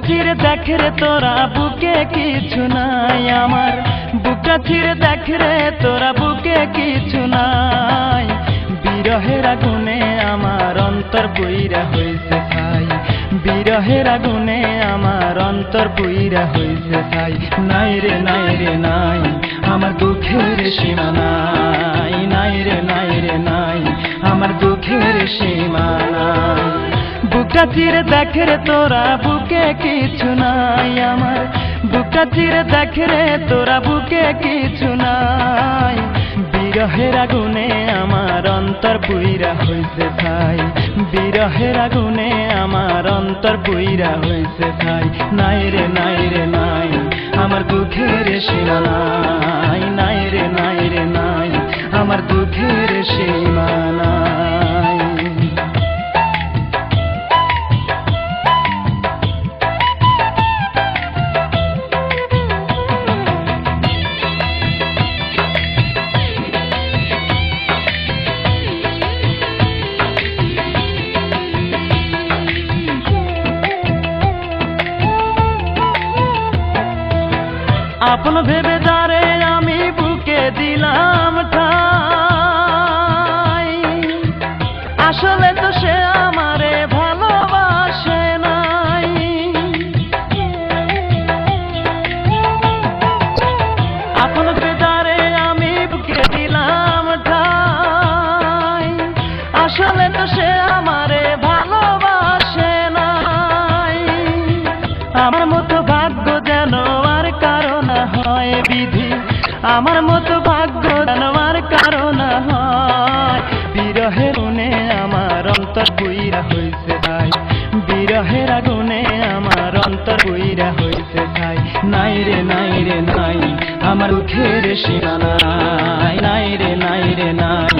চিরে দেখ রে তোরা বুকে কিছু নাই আমার, বুকটা চিরে দেখ রে তোরা বুকে কিছু নাই। বিরহের আগুনে আমার অন্তর পুইরা হইছে ছাই, বিরহের আগুনে আমার অন্তর পুইরা হইছে ছাই। নাই রে নাই রে নাই আমার দুঃখের সীমা নাই, নাই রে নাই রে নাই আমার দুঃখের সীমা নাই। বুকটা চিরে দেখ রে তোরা বুকে কিছু নাই আমার, বুকটা চিরে দেখ রে তোরা বুকে কিছু নাই। বিরহের আগুনে আমার অন্তর পুইরা হইছে ছাই, বিরহের আগুনে আমার অন্তর পুইরা হইছে ছাই। নাই রে নাই রে নাই আমার দুঃখের সীমা নাই, নাই রে নাই রে নাই আমার দুঃখের সীমা নাই। আপন ভেবে যারে আমি বুকে দিলাম ঠাই, আসলে তো সে আমারে ভালোবাসে নাই। আপন ভেবে যারে আমি বুকে দিলাম ঠাই, আসলে তো সে আমারে ভালোবাসে নাই। আমার মতো ভাগ্য যেন আর কারো না হয় বিধি, আমার মতো ভাগ্য যেন আর কারো না হয়। বিরহের আগুনে আমার অন্তর পুইরা হইছে ছাই, বিরহের আগুনে আমার অন্তর পুইরা হইছে ছাই। নাই রে নাই রে নাই আমার দুঃখের সীমা নাই, নাই রে নাই রে নাই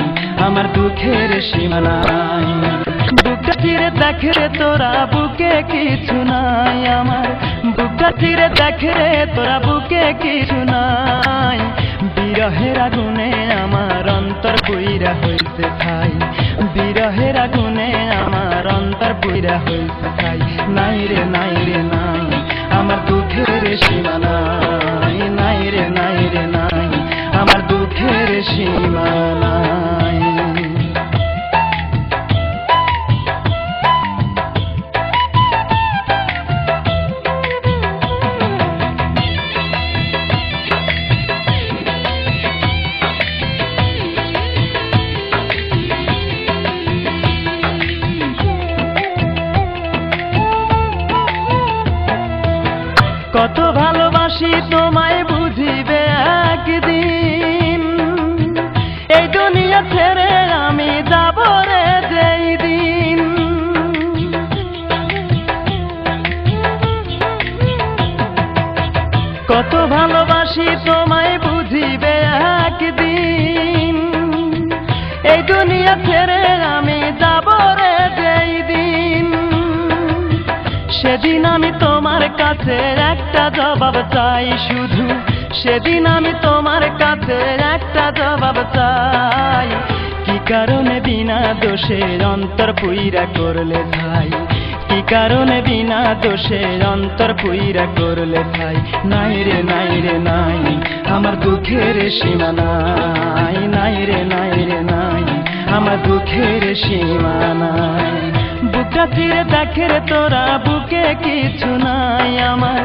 আমার দুঃখের সীমা নাই। বুকটা চিরে দেখ রে তোরা বুকে কিছু নাই আমার, বুকটা চিরে দেখ রে তোরা বুকে কিছু নাই। বিরহের আগুনে আমার অন্তর পুইরা হইছে ছাই, বিরহের আগুনে আমার অন্তর পুইরা হইছে ছাই। নাই রে নাই রে নাই আমার দুঃখের সীমা নাই, নাই রে নাই রে নাই আমার দুঃখের সীমা নাই। কত ভালোবাসি তোমায় বুঝিবে একদিন, এই দুনিয়া ছেড়ে আমি যাব রে যেই দিন। কত ভালোবাসি তোমায় বুঝিবে একদিন, এই দুনিয়া ছেড়ে আমি যাব রে যেই দিন। সেদিন আমি তোমার কাছে একটা জবাব চাই শুধু, সেদিন আমি তোমার কাছে একটা জবাব চাই। কি কারণে বিনা দোষে অন্তর পুইরা করলে ছাই, কি কারণে বিনা দোষে অন্তর পুইরা করলে ছাই। নাই রে নাই রে নাই আমার দুঃখের সীমা নাই, নাই রে নাই রে নাই আমার দুঃখের সীমা নাই। বুকটা চিরে দেখ রে তোরা বুকে কিছু নাই আমার,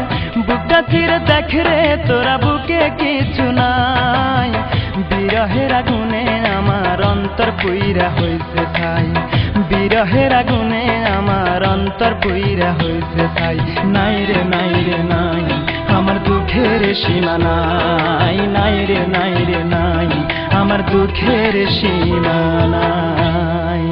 বুকটা চিরে দেখ রে তোরা বুকে কিছু নাই। বিরহের আগুনে আমার অন্তর পুইরা হইছে ছাই, বিরহের আগুনে আমার অন্তর পুইরা হইছে ছাই। নাই রে নাই রে নাই আমার দুঃখের সীমা নাই, নাই রে নাই রে নাই আমার দুঃখের সীমা নাই।